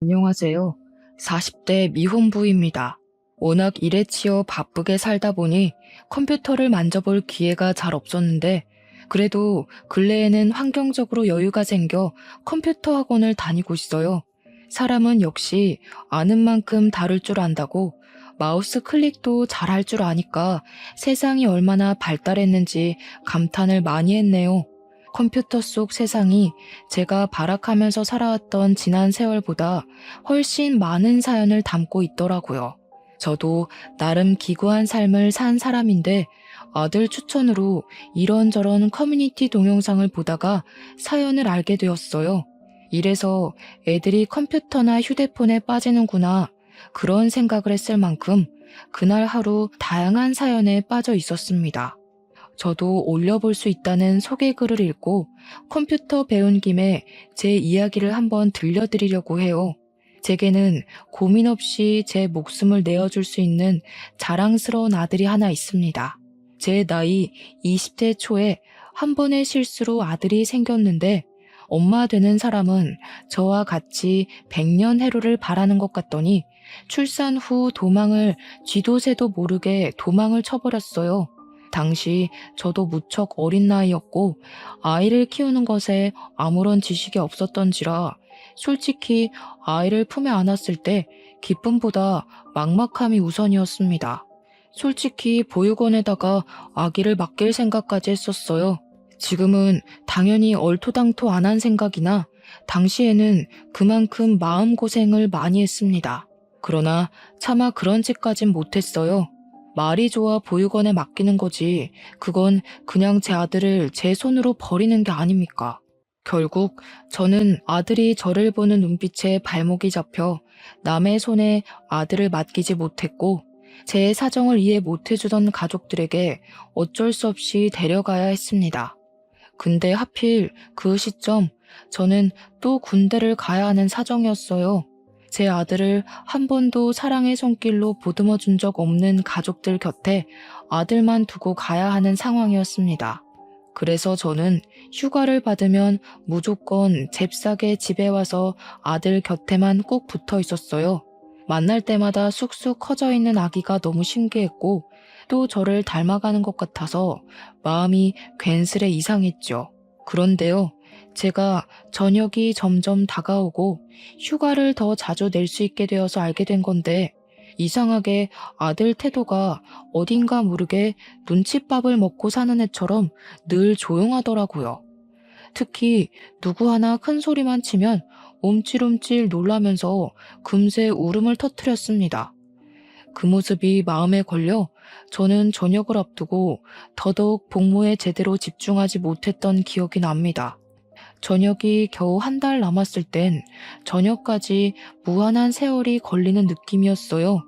안녕하세요. 40대 미혼부입니다. 워낙 일에 치여 바쁘게 살다 보니 컴퓨터를 만져볼 기회가 잘 없었는데 그래도 근래에는 환경적으로 여유가 생겨 컴퓨터 학원을 다니고 있어요. 사람은 역시 아는 만큼 다룰 줄 안다고 마우스 클릭도 잘할 줄 아니까 세상이 얼마나 발달했는지 감탄을 많이 했네요. 컴퓨터 속 세상이 제가 발악하면서 살아왔던 지난 세월보다 훨씬 많은 사연을 담고 있더라고요. 저도 나름 기구한 삶을 산 사람인데 아들 추천으로 이런저런 커뮤니티 동영상을 보다가 사연을 알게 되었어요. 이래서 애들이 컴퓨터나 휴대폰에 빠지는구나 그런 생각을 했을 만큼 그날 하루 다양한 사연에 빠져 있었습니다. 저도 올려볼 수 있다는 소개글을 읽고 컴퓨터 배운 김에 제 이야기를 한번 들려드리려고 해요. 제게는 고민 없이 제 목숨을 내어줄 수 있는 자랑스러운 아들이 하나 있습니다. 제 나이 20대 초에 한 번의 실수로 아들이 생겼는데 엄마 되는 사람은 저와 같이 100년 해로를 바라는 것 같더니 출산 후 도망을 쥐도 새도 모르게 도망을 쳐버렸어요. 당시 저도 무척 어린 나이였고 아이를 키우는 것에 아무런 지식이 없었던지라 솔직히 아이를 품에 안았을 때 기쁨보다 막막함이 우선이었습니다. 솔직히 보육원에다가 아기를 맡길 생각까지 했었어요. 지금은 당연히 얼토당토 안 한 생각이나 당시에는 그만큼 마음고생을 많이 했습니다. 그러나 차마 그런 짓까진 못했어요. 말이 좋아 보육원에 맡기는 거지 그건 그냥 제 아들을 제 손으로 버리는 게 아닙니까? 결국 저는 아들이 저를 보는 눈빛에 발목이 잡혀 남의 손에 아들을 맡기지 못했고 제 사정을 이해 못해주던 가족들에게 어쩔 수 없이 데려가야 했습니다. 근데 하필 그 시점 저는 또 군대를 가야 하는 사정이었어요. 제 아들을 한 번도 사랑의 손길로 보듬어 준 적 없는 가족들 곁에 아들만 두고 가야 하는 상황이었습니다. 그래서 저는 휴가를 받으면 무조건 잽싸게 집에 와서 아들 곁에만 꼭 붙어 있었어요. 만날 때마다 쑥쑥 커져 있는 아기가 너무 신기했고 또 저를 닮아가는 것 같아서 마음이 괜스레 이상했죠. 그런데요. 제가 저녁이 점점 다가오고 휴가를 더 자주 낼 수 있게 되어서 알게 된 건데 이상하게 아들 태도가 어딘가 모르게 눈칫밥을 먹고 사는 애처럼 늘 조용하더라고요. 특히 누구 하나 큰 소리만 치면 움찔움찔 놀라면서 금세 울음을 터뜨렸습니다. 그 모습이 마음에 걸려 저는 저녁을 앞두고 더더욱 복무에 제대로 집중하지 못했던 기억이 납니다. 저녁이 겨우 한 달 남았을 땐 저녁까지 무한한 세월이 걸리는 느낌이었어요.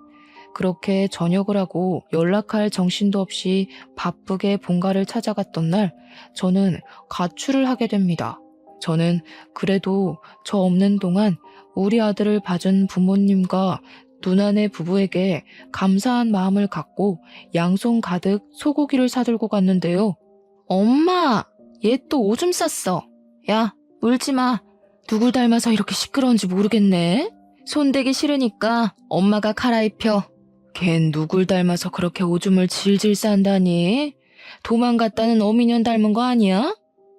그렇게 저녁을 하고 연락할 정신도 없이 바쁘게 본가를 찾아갔던 날 저는 가출을 하게 됩니다. 저는 그래도 저 없는 동안 우리 아들을 봐준 부모님과 누나네 부부에게 감사한 마음을 갖고 양손 가득 소고기를 사들고 갔는데요. 엄마! 얘 또 오줌 쌌어. 야, 울지 마. 누굴 닮아서 이렇게 시끄러운지 모르겠네. 손대기 싫으니까 엄마가 갈아입혀. 걘 누굴 닮아서 그렇게 오줌을 질질 싼다니? 도망갔다는 어미년 닮은 거 아니야?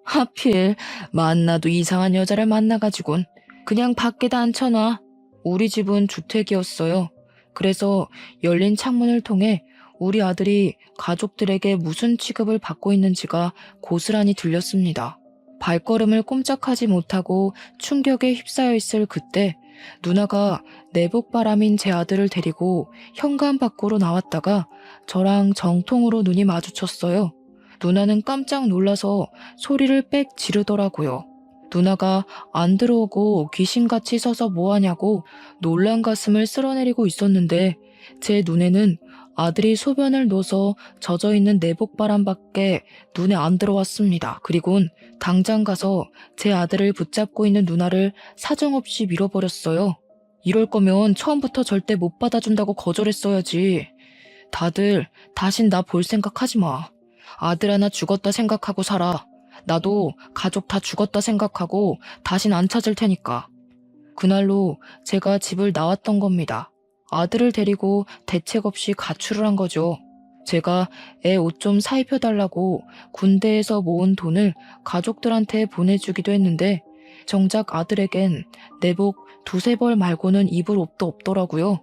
하필 만나도 이상한 여자를 만나가지곤 그냥 밖에다 앉혀놔. 우리 집은 주택이었어요. 그래서 열린 창문을 통해 우리 아들이 가족들에게 무슨 취급을 받고 있는지가 고스란히 들렸습니다. 발걸음을 꼼짝하지 못하고 충격에 휩싸여 있을 그때 누나가 내복바람인 제 아들을 데리고 현관 밖으로 나왔다가 저랑 정통으로 눈이 마주쳤어요. 누나는 깜짝 놀라서 소리를 빽 지르더라고요. 누나가 안 들어오고 귀신같이 서서 뭐하냐고 놀란 가슴을 쓸어내리고 있었는데 제 눈에는 아들이 소변을 넣어서 젖어있는 내복바람밖에 눈에 안 들어왔습니다. 그리곤 당장 가서 제 아들을 붙잡고 있는 누나를 사정없이 밀어버렸어요. 이럴 거면 처음부터 절대 못 받아준다고 거절했어야지. 다들 다신 나 볼 생각하지 마. 아들 하나 죽었다 생각하고 살아. 나도 가족 다 죽었다 생각하고 다신 안 찾을 테니까. 그날로 제가 집을 나왔던 겁니다. 아들을 데리고 대책 없이 가출을 한 거죠. 제가 애 옷 좀 사입혀달라고 군대에서 모은 돈을 가족들한테 보내주기도 했는데 정작 아들에겐 내복 두세 벌 말고는 입을 옷도 없더라고요.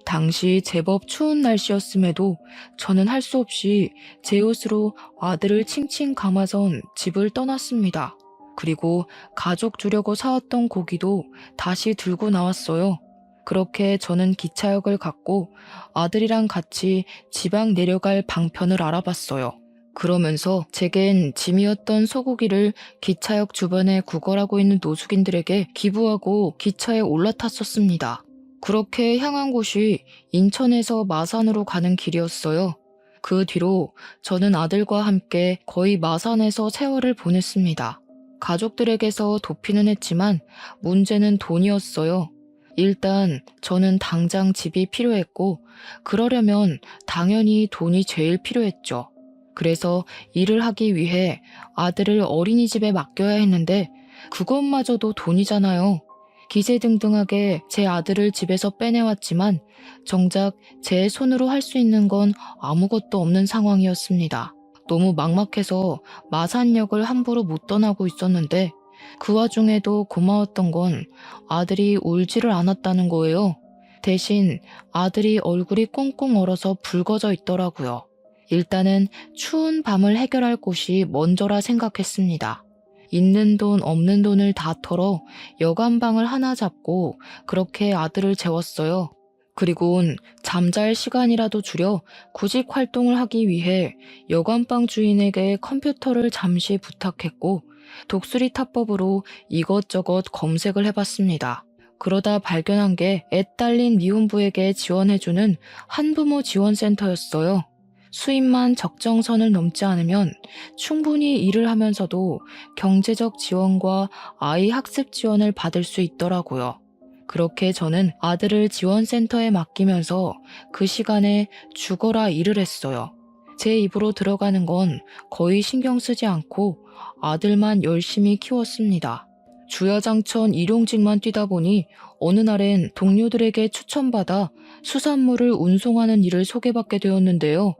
당시 제법 추운 날씨였음에도 저는 할 수 없이 제 옷으로 아들을 칭칭 감아선 집을 떠났습니다. 그리고 가족 주려고 사왔던 고기도 다시 들고 나왔어요. 그렇게 저는 기차역을 갔고 아들이랑 같이 지방 내려갈 방편을 알아봤어요. 그러면서 제겐 짐이었던 소고기를 기차역 주변에 구걸하고 있는 노숙인들에게 기부하고 기차에 올라탔었습니다. 그렇게 향한 곳이 인천에서 마산으로 가는 길이었어요. 그 뒤로 저는 아들과 함께 거의 마산에서 세월을 보냈습니다. 가족들에게서 도피는 했지만 문제는 돈이었어요. 일단 저는 당장 집이 필요했고 그러려면 당연히 돈이 제일 필요했죠. 그래서 일을 하기 위해 아들을 어린이집에 맡겨야 했는데 그것마저도 돈이잖아요. 기세등등하게 제 아들을 집에서 빼내왔지만 정작 제 손으로 할 수 있는 건 아무것도 없는 상황이었습니다. 너무 막막해서 마산역을 함부로 못 떠나고 있었는데 그 와중에도 고마웠던 건 아들이 울지를 않았다는 거예요. 대신 아들이 얼굴이 꽁꽁 얼어서 붉어져 있더라고요. 일단은 추운 밤을 해결할 곳이 먼저라 생각했습니다. 있는 돈 없는 돈을 다 털어 여관방을 하나 잡고 그렇게 아들을 재웠어요. 그리곤 잠잘 시간이라도 줄여 구직 활동을 하기 위해 여관방 주인에게 컴퓨터를 잠시 부탁했고 독수리 타법으로 이것저것 검색을 해봤습니다. 그러다 발견한 게 애 딸린 미혼부에게 지원해주는 한부모 지원센터였어요. 수입만 적정선을 넘지 않으면 충분히 일을 하면서도 경제적 지원과 아이 학습 지원을 받을 수 있더라고요. 그렇게 저는 아들을 지원센터에 맡기면서 그 시간에 죽어라 일을 했어요. 제 입으로 들어가는 건 거의 신경 쓰지 않고 아들만 열심히 키웠습니다. 주야장천 일용직만 뛰다 보니 어느 날엔 동료들에게 추천받아 수산물을 운송하는 일을 소개받게 되었는데요.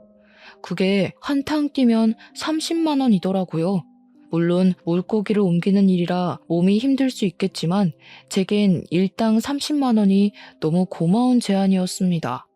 그게 한탕 뛰면 30만 원이더라고요. 물론 물고기를 옮기는 일이라 몸이 힘들 수 있겠지만 제겐 일당 30만 원이 너무 고마운 제안이었습니다.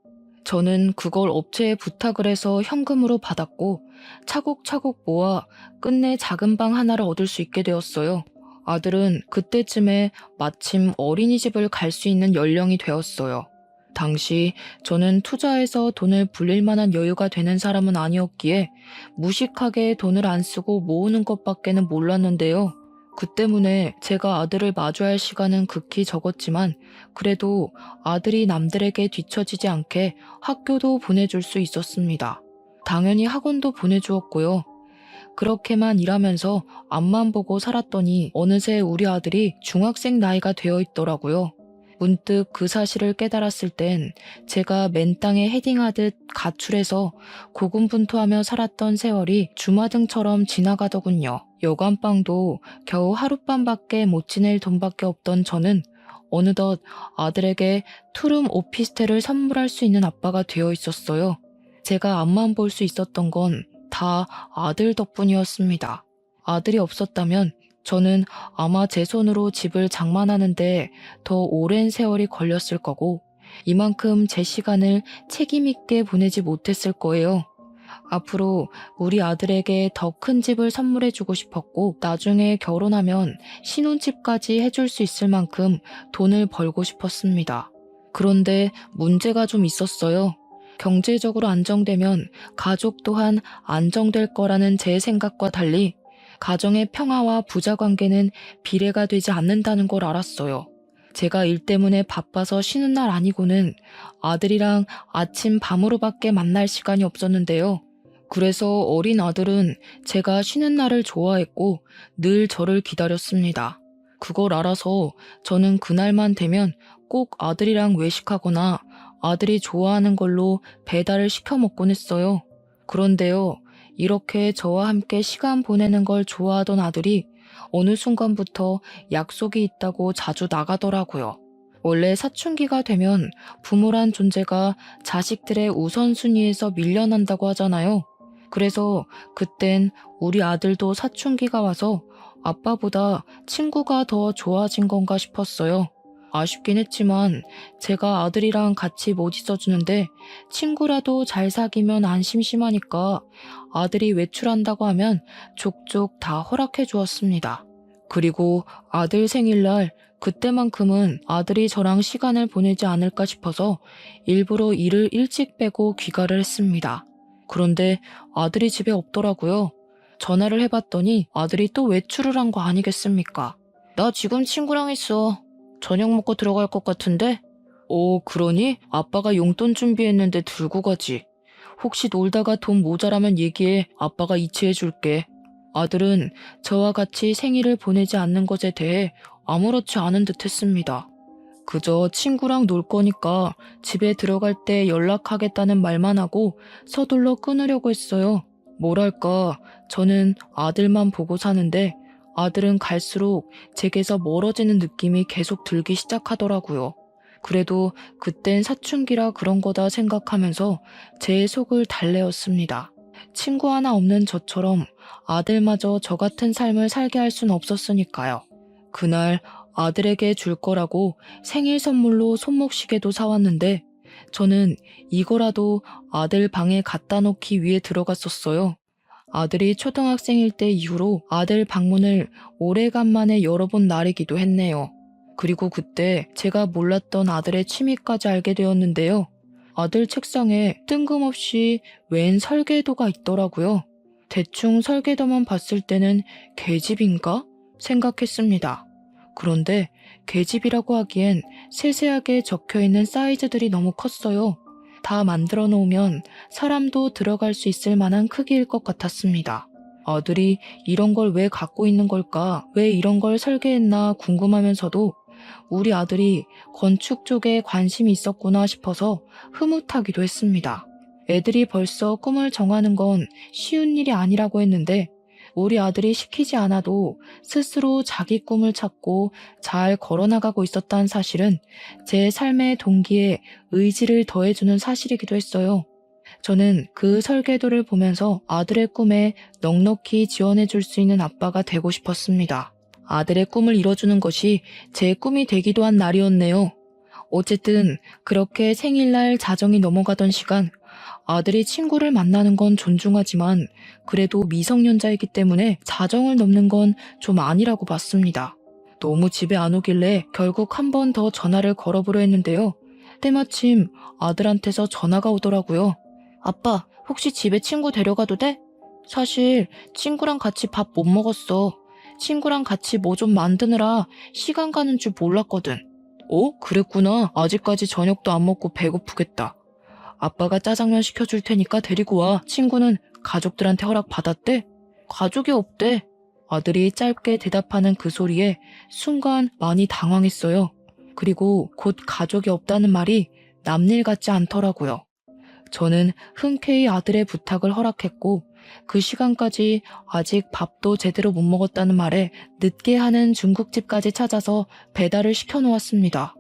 저는 그걸 업체에 부탁을 해서 현금으로 받았고 차곡차곡 모아 끝내 작은 방 하나를 얻을 수 있게 되었어요. 아들은 그때쯤에 마침 어린이집을 갈 수 있는 연령이 되었어요. 당시 저는 투자해서 돈을 불릴 만한 여유가 되는 사람은 아니었기에 무식하게 돈을 안 쓰고 모으는 것밖에는 몰랐는데요. 그 때문에 제가 아들을 마주할 시간은 극히 적었지만 그래도 아들이 남들에게 뒤처지지 않게 학교도 보내줄 수 있었습니다. 당연히 학원도 보내주었고요. 그렇게만 일하면서 앞만 보고 살았더니 어느새 우리 아들이 중학생 나이가 되어 있더라고요. 문득 그 사실을 깨달았을 땐 제가 맨 땅에 헤딩하듯 가출해서 고군분투하며 살았던 세월이 주마등처럼 지나가더군요. 여관방도 겨우 하룻밤밖에 못 지낼 돈밖에 없던 저는 어느덧 아들에게 투룸 오피스텔을 선물할 수 있는 아빠가 되어 있었어요. 제가 앞만 볼 수 있었던 건 다 아들 덕분이었습니다. 아들이 없었다면 저는 아마 제 손으로 집을 장만하는데 더 오랜 세월이 걸렸을 거고 이만큼 제 시간을 책임 있게 보내지 못했을 거예요. 앞으로 우리 아들에게 더 큰 집을 선물해주고 싶었고 나중에 결혼하면 신혼집까지 해줄 수 있을 만큼 돈을 벌고 싶었습니다. 그런데 문제가 좀 있었어요. 경제적으로 안정되면 가족 또한 안정될 거라는 제 생각과 달리 가정의 평화와 부자 관계는 비례가 되지 않는다는 걸 알았어요. 제가 일 때문에 바빠서 쉬는 날 아니고는 아들이랑 아침 밤으로밖에 만날 시간이 없었는데요. 그래서 어린 아들은 제가 쉬는 날을 좋아했고 늘 저를 기다렸습니다. 그걸 알아서 저는 그날만 되면 꼭 아들이랑 외식하거나 아들이 좋아하는 걸로 배달을 시켜 먹곤 했어요. 그런데요, 이렇게 저와 함께 시간 보내는 걸 좋아하던 아들이 어느 순간부터 약속이 있다고 자주 나가더라고요. 원래 사춘기가 되면 부모란 존재가 자식들의 우선순위에서 밀려난다고 하잖아요. 그래서 그땐 우리 아들도 사춘기가 와서 아빠보다 친구가 더 좋아진 건가 싶었어요. 아쉽긴 했지만 제가 아들이랑 같이 못 있어주는데 친구라도 잘 사귀면 안 심심하니까 아들이 외출한다고 하면 족족 다 허락해 주었습니다. 그리고 아들 생일날 그때만큼은 아들이 저랑 시간을 보내지 않을까 싶어서 일부러 일을 일찍 빼고 귀가를 했습니다. 그런데 아들이 집에 없더라고요. 전화를 해봤더니 아들이 또 외출을 한 거 아니겠습니까? 나 지금 친구랑 있어. 저녁 먹고 들어갈 것 같은데? 그러니? 아빠가 용돈 준비했는데 들고 가지. 혹시 놀다가 돈 모자라면 얘기해. 아빠가 이체해 줄게. 아들은 저와 같이 생일을 보내지 않는 것에 대해 아무렇지 않은 듯 했습니다. 그저 친구랑 놀 거니까 집에 들어갈 때 연락하겠다는 말만 하고 서둘러 끊으려고 했어요. 뭐랄까, 저는 아들만 보고 사는데 아들은 갈수록 제게서 멀어지는 느낌이 계속 들기 시작하더라고요. 그래도 그땐 사춘기라 그런 거다 생각하면서 제 속을 달래었습니다. 친구 하나 없는 저처럼 아들마저 저 같은 삶을 살게 할 순 없었으니까요. 그날 아들에게 줄 거라고 생일 선물로 손목시계도 사왔는데 저는 이거라도 아들 방에 갖다 놓기 위해 들어갔었어요. 아들이 초등학생일 때 이후로 아들 방문을 오래간만에 열어본 날이기도 했네요. 그리고 그때 제가 몰랐던 아들의 취미까지 알게 되었는데요. 아들 책상에 뜬금없이 웬 설계도가 있더라고요. 대충 설계도만 봤을 때는 계집인가 생각했습니다. 그런데 계집이라고 하기엔 세세하게 적혀있는 사이즈들이 너무 컸어요. 다 만들어 놓으면 사람도 들어갈 수 있을 만한 크기일 것 같았습니다. 아들이 이런 걸 왜 갖고 있는 걸까? 왜 이런 걸 설계했나 궁금하면서도 우리 아들이 건축 쪽에 관심이 있었구나 싶어서 흐뭇하기도 했습니다. 애들이 벌써 꿈을 정하는 건 쉬운 일이 아니라고 했는데 우리 아들이 시키지 않아도 스스로 자기 꿈을 찾고 잘 걸어나가고 있었다는 사실은 제 삶의 동기에 의지를 더해주는 사실이기도 했어요. 저는 그 설계도를 보면서 아들의 꿈에 넉넉히 지원해줄 수 있는 아빠가 되고 싶었습니다. 아들의 꿈을 이뤄주는 것이 제 꿈이 되기도 한 날이었네요. 어쨌든 그렇게 생일날 자정이 넘어가던 시간, 아들이 친구를 만나는 건 존중하지만 그래도 미성년자이기 때문에 자정을 넘는 건 좀 아니라고 봤습니다. 너무 집에 안 오길래 결국 한 번 더 전화를 걸어보려 했는데요. 때마침 아들한테서 전화가 오더라고요. 아빠, 혹시 집에 친구 데려가도 돼? 사실 친구랑 같이 밥 못 먹었어. 친구랑 같이 뭐 좀 만드느라 시간 가는 줄 몰랐거든. 그랬구나. 아직까지 저녁도 안 먹고 배고프겠다. 아빠가 짜장면 시켜줄 테니까 데리고 와. 친구는 가족들한테 허락 받았대? 가족이 없대. 아들이 짧게 대답하는 그 소리에 순간 많이 당황했어요. 그리고 곧 가족이 없다는 말이 남일 같지 않더라고요. 저는 흔쾌히 아들의 부탁을 허락했고 그 시간까지 아직 밥도 제대로 못 먹었다는 말에 늦게 하는 중국집까지 찾아서 배달을 시켜놓았습니다.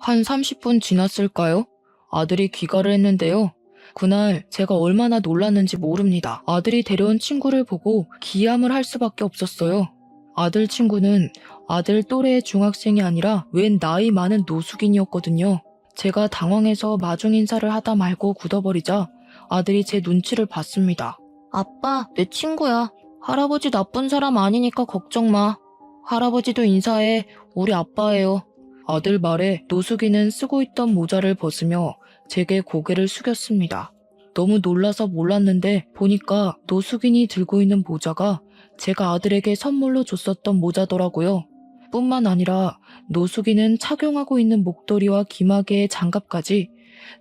한 30분 지났을까요? 아들이 귀가를 했는데요. 그날 제가 얼마나 놀랐는지 모릅니다. 아들이 데려온 친구를 보고 기함을 할 수밖에 없었어요. 아들 친구는 아들 또래의 중학생이 아니라 웬 나이 많은 노숙인이었거든요. 제가 당황해서 마중 인사를 하다 말고 굳어버리자 아들이 제 눈치를 봤습니다. 아빠, 내 친구야. 할아버지 나쁜 사람 아니니까 걱정 마. 할아버지도 인사해. 우리 아빠예요. 아들 말에 노숙인은 쓰고 있던 모자를 벗으며 제게 고개를 숙였습니다. 너무 놀라서 몰랐는데 보니까 노숙인이 들고 있는 모자가 제가 아들에게 선물로 줬었던 모자더라고요. 뿐만 아니라 노숙인은 착용하고 있는 목도리와 귀마개의 장갑까지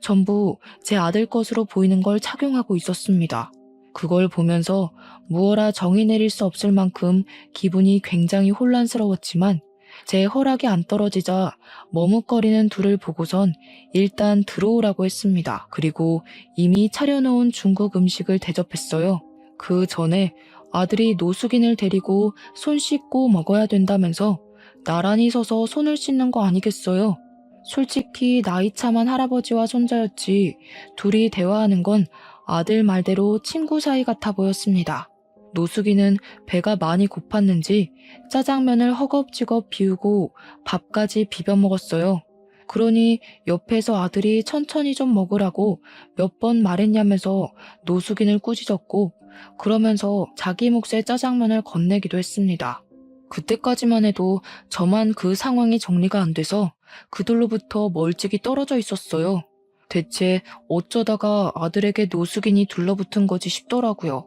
전부 제 아들 것으로 보이는 걸 착용하고 있었습니다. 그걸 보면서 무어라 정이 내릴 수 없을 만큼 기분이 굉장히 혼란스러웠지만 제 허락이 안 떨어지자 머뭇거리는 둘을 보고선 일단 들어오라고 했습니다. 그리고 이미 차려놓은 중국 음식을 대접했어요. 그 전에 아들이 노숙인을 데리고 손 씻고 먹어야 된다면서 나란히 서서 손을 씻는 거 아니겠어요? 솔직히 나이 참한 할아버지와 손자였지 둘이 대화하는 건 아들 말대로 친구 사이 같아 보였습니다. 노숙이는 배가 많이 고팠는지 짜장면을 허겁지겁 비우고 밥까지 비벼 먹었어요. 그러니 옆에서 아들이 천천히 좀 먹으라고 몇 번 말했냐면서 노숙인을 꾸짖었고 그러면서 자기 몫의 짜장면을 건네기도 했습니다. 그때까지만 해도 저만 그 상황이 정리가 안 돼서 그들로부터 멀찍이 떨어져 있었어요. 대체 어쩌다가 아들에게 노숙인이 둘러붙은 거지 싶더라고요.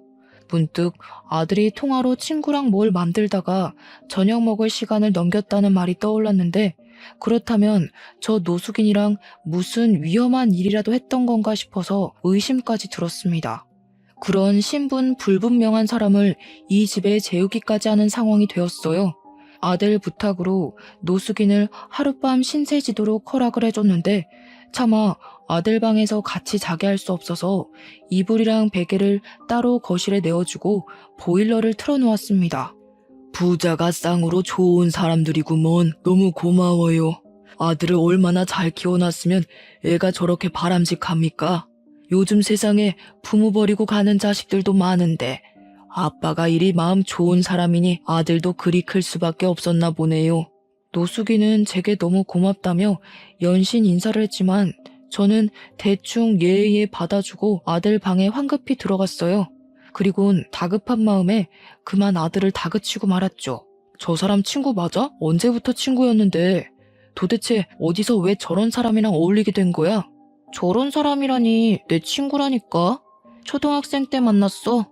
문득 아들이 통화로 친구랑 뭘 만들다가 저녁 먹을 시간을 넘겼다는 말이 떠올랐는데 그렇다면 저 노숙인이랑 무슨 위험한 일이라도 했던 건가 싶어서 의심까지 들었습니다. 그런 신분 불분명한 사람을 이 집에 재우기까지 하는 상황이 되었어요. 아들 부탁으로 노숙인을 하룻밤 신세지도록 허락을 해줬는데 차마 아들 방에서 같이 자게 할 수 없어서 이불이랑 베개를 따로 거실에 내어주고 보일러를 틀어놓았습니다. 부자가 쌍으로 좋은 사람들이구먼. 너무 고마워요. 아들을 얼마나 잘 키워놨으면 애가 저렇게 바람직합니까? 요즘 세상에 부모 버리고 가는 자식들도 많은데 아빠가 이리 마음 좋은 사람이니 아들도 그리 클 수밖에 없었나 보네요. 노숙이는 제게 너무 고맙다며 연신 인사를 했지만 저는 대충 예의에 받아주고 아들 방에 황급히 들어갔어요. 그리곤 다급한 마음에 그만 아들을 다그치고 말았죠. 저 사람 친구 맞아? 언제부터 친구였는데 도대체 어디서 왜 저런 사람이랑 어울리게 된 거야? 저런 사람이라니 내 친구라니까. 초등학생 때 만났어.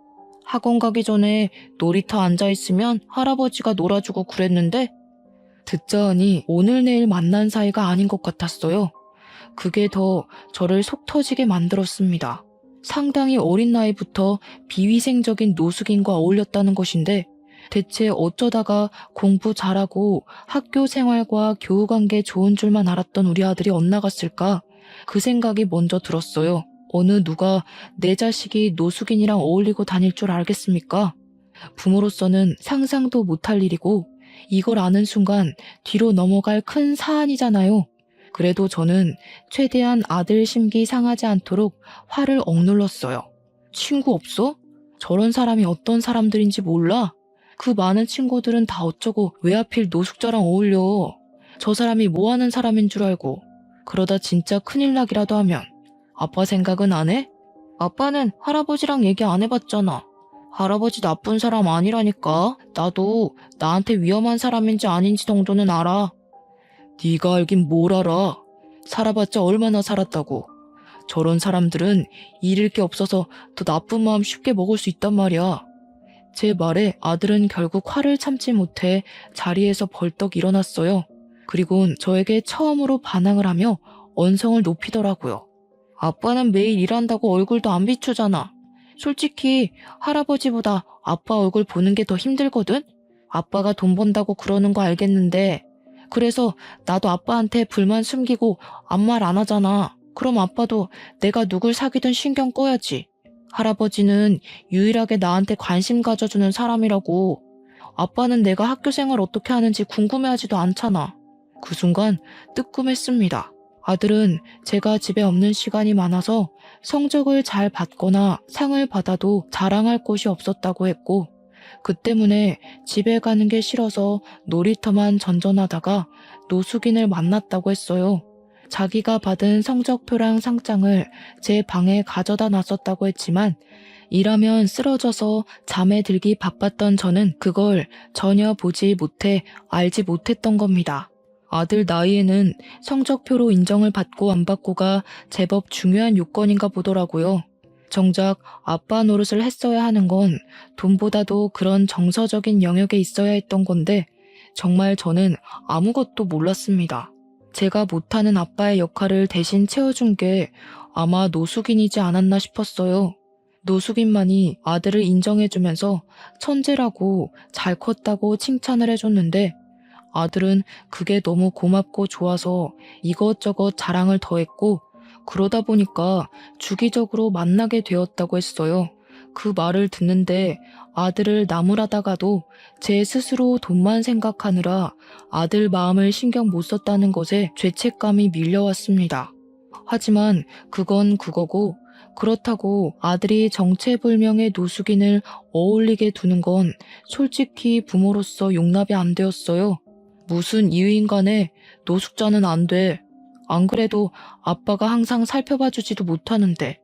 학원 가기 전에 놀이터 앉아있으면 할아버지가 놀아주고 그랬는데 듣자 하니 오늘 내일 만난 사이가 아닌 것 같았어요. 그게 더 저를 속 터지게 만들었습니다. 상당히 어린 나이부터 비위생적인 노숙인과 어울렸다는 것인데 대체 어쩌다가 공부 잘하고 학교 생활과 교우관계 좋은 줄만 알았던 우리 아들이 엇나갔을까? 그 생각이 먼저 들었어요. 어느 누가 내 자식이 노숙인이랑 어울리고 다닐 줄 알겠습니까? 부모로서는 상상도 못할 일이고 이걸 아는 순간 뒤로 넘어갈 큰 사안이잖아요. 그래도 저는 최대한 아들 심기 상하지 않도록 화를 억눌렀어요. 친구 없어? 저런 사람이 어떤 사람들인지 몰라? 그 많은 친구들은 다 어쩌고 왜 하필 노숙자랑 어울려? 저 사람이 뭐 하는 사람인 줄 알고 그러다 진짜 큰일 나기라도 하면 아빠 생각은 안 해? 아빠는 할아버지랑 얘기 안 해봤잖아. 할아버지 나쁜 사람 아니라니까. 나도 나한테 위험한 사람인지 아닌지 정도는 알아. 네가 알긴 뭘 알아. 살아봤자 얼마나 살았다고. 저런 사람들은 잃을 게 없어서 더 나쁜 마음 쉽게 먹을 수 있단 말이야. 제 말에 아들은 결국 화를 참지 못해 자리에서 벌떡 일어났어요. 그리곤 저에게 처음으로 반항을 하며 언성을 높이더라고요. 아빠는 매일 일한다고 얼굴도 안 비추잖아. 솔직히 할아버지보다 아빠 얼굴 보는 게 더 힘들거든? 아빠가 돈 번다고 그러는 거 알겠는데 그래서 나도 아빠한테 불만 숨기고 아무 말 안 하잖아. 그럼 아빠도 내가 누굴 사귀든 신경 꺼야지. 할아버지는 유일하게 나한테 관심 가져주는 사람이라고. 아빠는 내가 학교 생활 어떻게 하는지 궁금해하지도 않잖아. 그 순간 뜨끔했습니다. 아들은 제가 집에 없는 시간이 많아서 성적을 잘 받거나 상을 받아도 자랑할 곳이 없었다고 했고 그 때문에 집에 가는 게 싫어서 놀이터만 전전하다가 노숙인을 만났다고 했어요. 자기가 받은 성적표랑 상장을 제 방에 가져다 놨었다고 했지만 일하면 쓰러져서 잠에 들기 바빴던 저는 그걸 전혀 보지 못해 알지 못했던 겁니다. 아들 나이에는 성적표로 인정을 받고 안 받고가 제법 중요한 요건인가 보더라고요. 정작 아빠 노릇을 했어야 하는 건 돈보다도 그런 정서적인 영역에 있어야 했던 건데 정말 저는 아무것도 몰랐습니다. 제가 못하는 아빠의 역할을 대신 채워준 게 아마 노숙인이지 않았나 싶었어요. 노숙인만이 아들을 인정해주면서 천재라고 잘 컸다고 칭찬을 해줬는데 아들은 그게 너무 고맙고 좋아서 이것저것 자랑을 더했고 그러다 보니까 주기적으로 만나게 되었다고 했어요. 그 말을 듣는데 아들을 나무라다가도 제 스스로 돈만 생각하느라 아들 마음을 신경 못 썼다는 것에 죄책감이 밀려왔습니다. 하지만 그건 그거고, 그렇다고 아들이 정체불명의 노숙인을 어울리게 두는 건 솔직히 부모로서 용납이 안 되었어요. 무슨 이유인 간에 노숙자는 안 돼. 안 그래도 아빠가 항상 살펴봐주지도 못하는데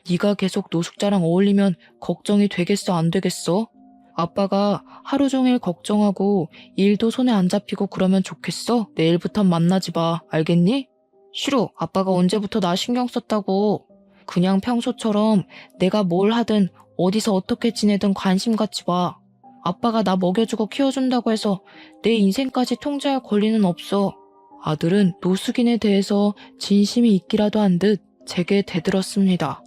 네가 계속 노숙자랑 어울리면 걱정이 되겠어 안 되겠어? 아빠가 하루 종일 걱정하고 일도 손에 안 잡히고 그러면 좋겠어? 내일부턴 만나지 마. 알겠니? 싫어. 아빠가 언제부터 나 신경 썼다고. 그냥 평소처럼 내가 뭘 하든 어디서 어떻게 지내든 관심 갖지 마. 아빠가 나 먹여주고 키워준다고 해서 내 인생까지 통제할 권리는 없어. 아들은 노숙인에 대해서 진심이 있기라도 한 듯 제게 대들었습니다.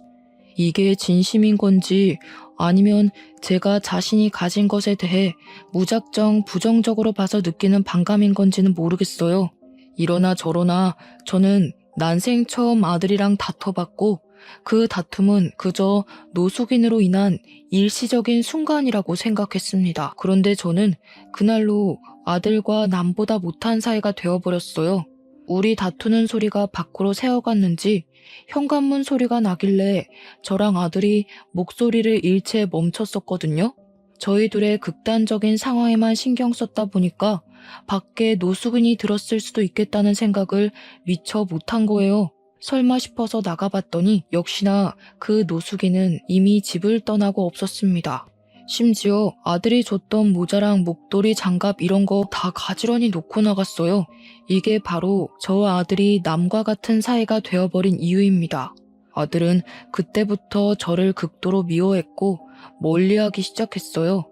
이게 진심인 건지 아니면 제가 자신이 가진 것에 대해 무작정 부정적으로 봐서 느끼는 반감인 건지는 모르겠어요. 이러나 저러나 저는 난생 처음 아들이랑 다퉈봤고 그 다툼은 그저 노숙인으로 인한 일시적인 순간이라고 생각했습니다. 그런데 저는 그날로 아들과 남보다 못한 사이가 되어버렸어요. 우리 다투는 소리가 밖으로 새어갔는지 현관문 소리가 나길래 저랑 아들이 목소리를 일체 멈췄었거든요. 저희 둘의 극단적인 상황에만 신경 썼다 보니까 밖에 노숙인이 들었을 수도 있겠다는 생각을 미처 못한 거예요. 설마 싶어서 나가봤더니 역시나 그 노숙인은 이미 집을 떠나고 없었습니다. 심지어 아들이 줬던 모자랑 목도리, 장갑 이런 거 다 가지런히 놓고 나갔어요. 이게 바로 저와 아들이 남과 같은 사이가 되어버린 이유입니다. 아들은 그때부터 저를 극도로 미워했고 멀리하기 시작했어요.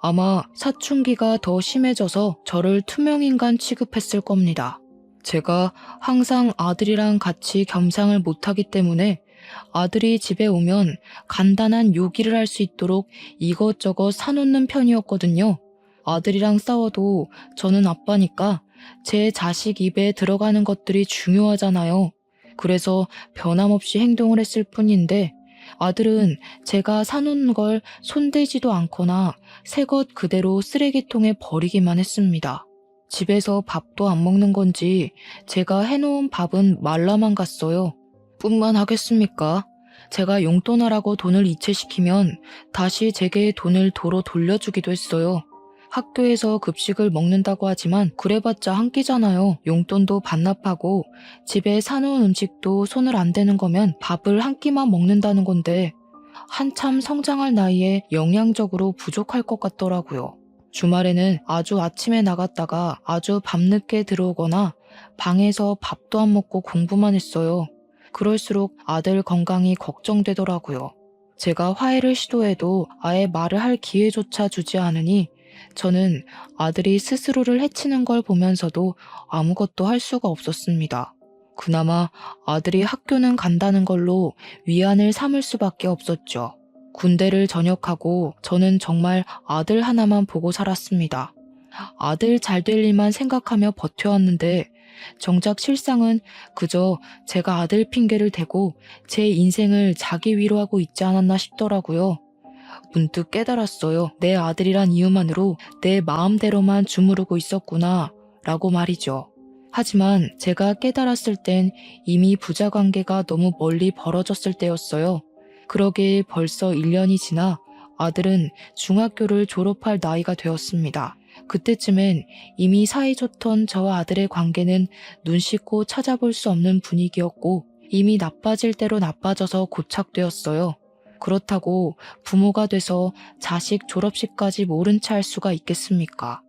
아마 사춘기가 더 심해져서 저를 투명인간 취급했을 겁니다. 제가 항상 아들이랑 같이 겸상을 못하기 때문에 아들이 집에 오면 간단한 요기를 할 수 있도록 이것저것 사놓는 편이었거든요. 아들이랑 싸워도 저는 아빠니까 제 자식 입에 들어가는 것들이 중요하잖아요. 그래서 변함없이 행동을 했을 뿐인데 아들은 제가 사놓은 걸 손대지도 않거나 새 것 그대로 쓰레기통에 버리기만 했습니다. 집에서 밥도 안 먹는 건지 제가 해놓은 밥은 말라만 갔어요. 뿐만 하겠습니까? 제가 용돈하라고 돈을 이체시키면 다시 제게 돈을 도로 돌려주기도 했어요. 학교에서 급식을 먹는다고 하지만 그래봤자 한 끼잖아요. 용돈도 반납하고 집에 사놓은 음식도 손을 안 대는 거면 밥을 한 끼만 먹는다는 건데 한참 성장할 나이에 영양적으로 부족할 것 같더라고요. 주말에는 아주 아침에 나갔다가 아주 밤늦게 들어오거나 방에서 밥도 안 먹고 공부만 했어요. 그럴수록 아들 건강이 걱정되더라고요. 제가 화해를 시도해도 아예 말을 할 기회조차 주지 않으니 저는 아들이 스스로를 해치는 걸 보면서도 아무것도 할 수가 없었습니다. 그나마 아들이 학교는 간다는 걸로 위안을 삼을 수밖에 없었죠. 군대를 전역하고 저는 정말 아들 하나만 보고 살았습니다. 아들 잘 될 일만 생각하며 버텨왔는데 정작 실상은 그저 제가 아들 핑계를 대고 제 인생을 자기 위로하고 있지 않았나 싶더라고요. 문득 깨달았어요. 내 아들이란 이유만으로 내 마음대로만 주무르고 있었구나 라고 말이죠. 하지만 제가 깨달았을 땐 이미 부자관계가 너무 멀리 벌어졌을 때였어요. 그러게 벌써 1년이 지나 아들은 중학교를 졸업할 나이가 되었습니다. 그때쯤엔 이미 사이좋던 저와 아들의 관계는 눈 씻고 찾아볼 수 없는 분위기였고 이미 나빠질 대로 나빠져서 고착되었어요. 그렇다고 부모가 돼서 자식 졸업식까지 모른 채 할 수가 있겠습니까?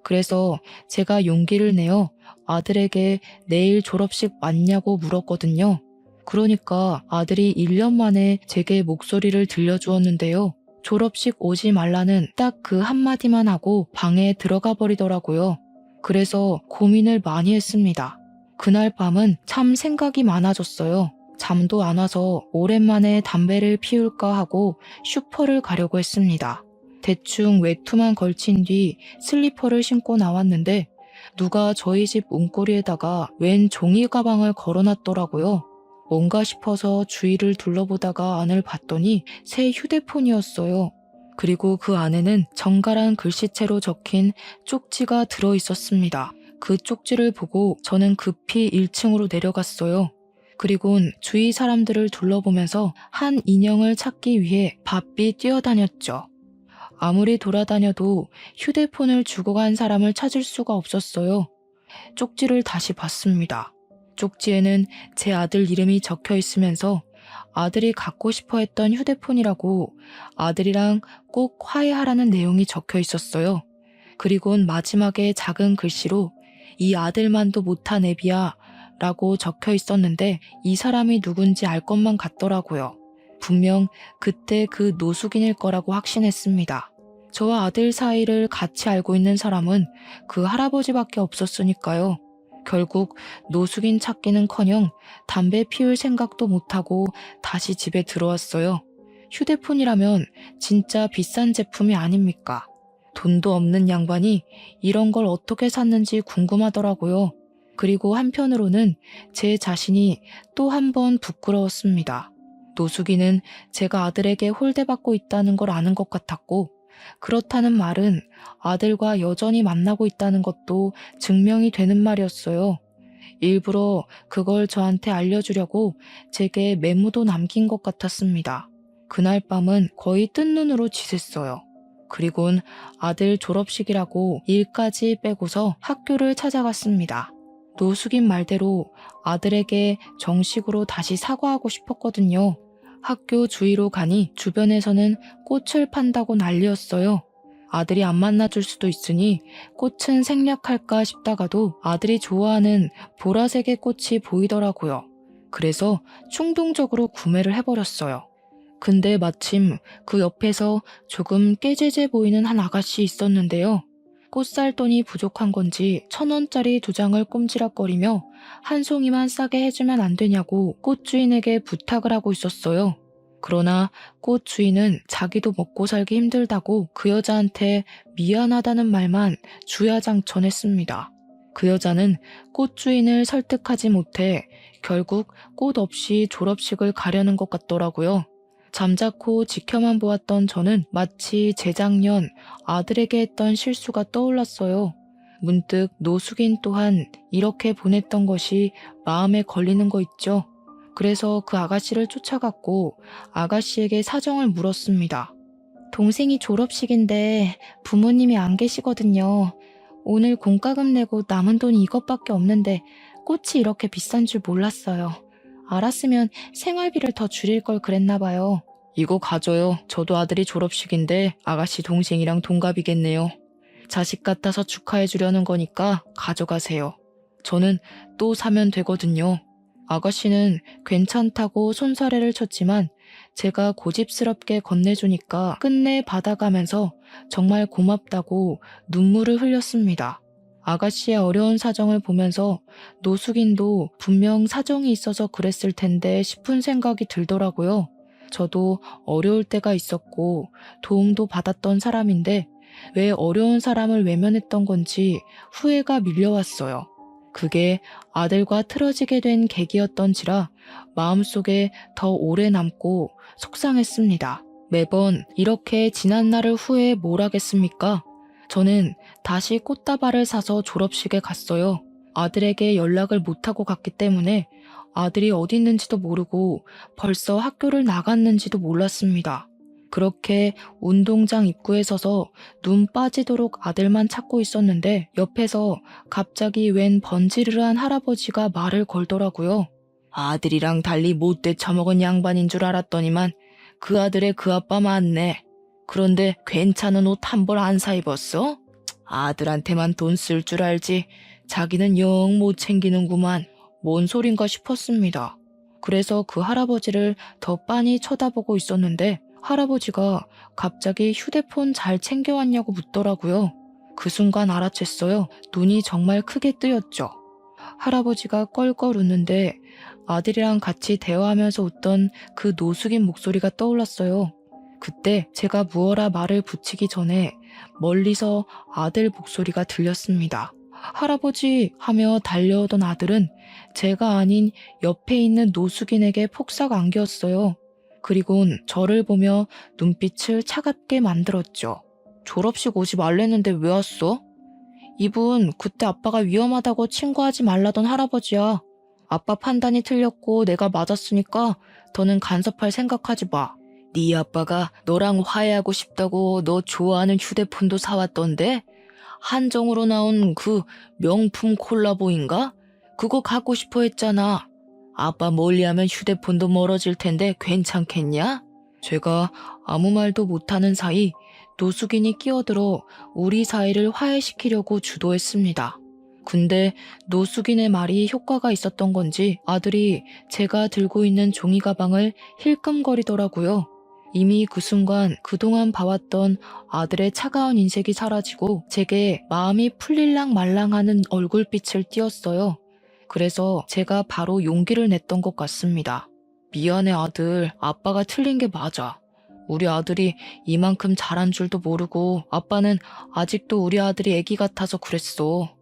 그래서 제가 용기를 내어 아들에게 내일 졸업식 맞냐고 물었거든요. 그러니까 아들이 1년 만에 제게 목소리를 들려주었는데요. 졸업식 오지 말라는 딱 그 한마디만 하고 방에 들어가 버리더라고요. 그래서 고민을 많이 했습니다. 그날 밤은 참 생각이 많아졌어요. 잠도 안 와서 오랜만에 담배를 피울까 하고 슈퍼를 가려고 했습니다. 대충 외투만 걸친 뒤 슬리퍼를 신고 나왔는데 누가 저희 집 문고리에다가 웬 종이 가방을 걸어놨더라고요. 뭔가 싶어서 주위를 둘러보다가 안을 봤더니 새 휴대폰이었어요. 그리고 그 안에는 정갈한 글씨체로 적힌 쪽지가 들어 있었습니다. 그 쪽지를 보고 저는 급히 1층으로 내려갔어요. 그리곤 주위 사람들을 둘러보면서 한 인형을 찾기 위해 바삐 뛰어다녔죠. 아무리 돌아다녀도 휴대폰을 주고 간 사람을 찾을 수가 없었어요. 쪽지를 다시 봤습니다. 쪽지에는 제 아들 이름이 적혀 있으면서 아들이 갖고 싶어 했던 휴대폰이라고 아들이랑 꼭 화해하라는 내용이 적혀 있었어요. 그리곤 마지막에 작은 글씨로 이 아들만도 못한 애비야 라고 적혀 있었는데 이 사람이 누군지 알 것만 같더라고요. 분명 그때 그 노숙인일 거라고 확신했습니다. 저와 아들 사이를 같이 알고 있는 사람은 그 할아버지밖에 없었으니까요. 결국 노숙인 찾기는커녕 담배 피울 생각도 못하고 다시 집에 들어왔어요. 휴대폰이라면 진짜 비싼 제품이 아닙니까? 돈도 없는 양반이 이런 걸 어떻게 샀는지 궁금하더라고요. 그리고 한편으로는 제 자신이 또 한 번 부끄러웠습니다. 노숙인은 제가 아들에게 홀대받고 있다는 걸 아는 것 같았고, 그렇다는 말은 아들과 여전히 만나고 있다는 것도 증명이 되는 말이었어요. 일부러 그걸 저한테 알려주려고 제게 메모도 남긴 것 같았습니다. 그날 밤은 거의 뜬 눈으로 지샜어요. 그리곤 아들 졸업식이라고 일까지 빼고서 학교를 찾아갔습니다. 노숙인 말대로 아들에게 정식으로 다시 사과하고 싶었거든요. 학교 주위로 가니 주변에서는 꽃을 판다고 난리였어요. 아들이 안 만나줄 수도 있으니 꽃은 생략할까 싶다가도 아들이 좋아하는 보라색의 꽃이 보이더라고요. 그래서 충동적으로 구매를 해버렸어요. 근데 마침 그 옆에서 조금 깨재재 보이는 한 아가씨 있었는데요. 꽃 살 돈이 부족한 건지 1,000원짜리 2장을 꼼지락거리며 한 송이만 싸게 해주면 안 되냐고 꽃 주인에게 부탁을 하고 있었어요. 그러나 꽃 주인은 자기도 먹고 살기 힘들다고 그 여자한테 미안하다는 말만 주야장천했습니다. 그 여자는 꽃 주인을 설득하지 못해 결국 꽃 없이 졸업식을 가려는 것 같더라고요. 잠자코 지켜만 보았던 저는 마치 재작년 아들에게 했던 실수가 떠올랐어요. 문득 노숙인 또한 이렇게 보냈던 것이 마음에 걸리는 거 있죠. 그래서 그 아가씨를 쫓아갔고 아가씨에게 사정을 물었습니다. 동생이 졸업식인데 부모님이 안 계시거든요. 오늘 공과금 내고 남은 돈이 이것밖에 없는데 꽃이 이렇게 비싼 줄 몰랐어요. 알았으면 생활비를 더 줄일 걸 그랬나 봐요. 이거 가져요. 저도 아들이 졸업식인데 아가씨 동생이랑 동갑이겠네요. 자식 같아서 축하해 주려는 거니까 가져가세요. 저는 또 사면 되거든요. 아가씨는 괜찮다고 손사래를 쳤지만 제가 고집스럽게 건네주니까 끝내 받아가면서 정말 고맙다고 눈물을 흘렸습니다. 아가씨의 어려운 사정을 보면서 노숙인도 분명 사정이 있어서 그랬을 텐데 싶은 생각이 들더라고요. 저도 어려울 때가 있었고 도움도 받았던 사람인데 왜 어려운 사람을 외면했던 건지 후회가 밀려왔어요. 그게 아들과 틀어지게 된 계기였던지라 마음속에 더 오래 남고 속상했습니다. 매번 이렇게 지난 날을 후회해 뭘 하겠습니까? 저는 다시 꽃다발을 사서 졸업식에 갔어요. 아들에게 연락을 못하고 갔기 때문에 아들이 어디 있는지도 모르고 벌써 학교를 나갔는지도 몰랐습니다. 그렇게 운동장 입구에 서서 눈 빠지도록 아들만 찾고 있었는데 옆에서 갑자기 웬 번지르르한 할아버지가 말을 걸더라고요. 아들이랑 달리 못돼 처먹은 양반인 줄 알았더니만 그 아들의 그 아빠 맞네. 그런데 괜찮은 옷 한 벌 안 사 입었어? 아들한테만 돈 쓸 줄 알지 자기는 영 못 챙기는구만. 뭔 소린가 싶었습니다. 그래서 그 할아버지를 더 빤히 쳐다보고 있었는데 할아버지가 갑자기 휴대폰 잘 챙겨왔냐고 묻더라고요. 그 순간 알아챘어요. 눈이 정말 크게 뜨였죠. 할아버지가 껄껄 웃는데 아들이랑 같이 대화하면서 웃던 그 노숙인 목소리가 떠올랐어요. 그때 제가 무어라 말을 붙이기 전에 멀리서 아들 목소리가 들렸습니다. 할아버지 하며 달려오던 아들은 제가 아닌 옆에 있는 노숙인에게 폭삭 안겼어요. 그리곤 저를 보며 눈빛을 차갑게 만들었죠. 졸업식 오지 말랬는데 왜 왔어? 이분 그때 아빠가 위험하다고 친구하지 말라던 할아버지야. 아빠 판단이 틀렸고 내가 맞았으니까 더는 간섭할 생각하지 마. 네 아빠가 너랑 화해하고 싶다고 너 좋아하는 휴대폰도 사왔던데? 한정으로 나온 그 명품 콜라보인가? 그거 갖고 싶어 했잖아. 아빠 멀리하면 휴대폰도 멀어질 텐데 괜찮겠냐? 제가 아무 말도 못하는 사이 노숙인이 끼어들어 우리 사이를 화해시키려고 주도했습니다. 근데 노숙인의 말이 효과가 있었던 건지 아들이 제가 들고 있는 종이 가방을 힐끔거리더라고요. 이미 그 순간 그동안 봐왔던 아들의 차가운 인색이 사라지고 제게 마음이 풀릴랑 말랑하는 얼굴빛을 띄었어요. 그래서 제가 바로 용기를 냈던 것 같습니다. 미안해 아들, 아빠가 틀린 게 맞아. 우리 아들이 이만큼 잘한 줄도 모르고 아빠는 아직도 우리 아들이 애기 같아서 그랬어.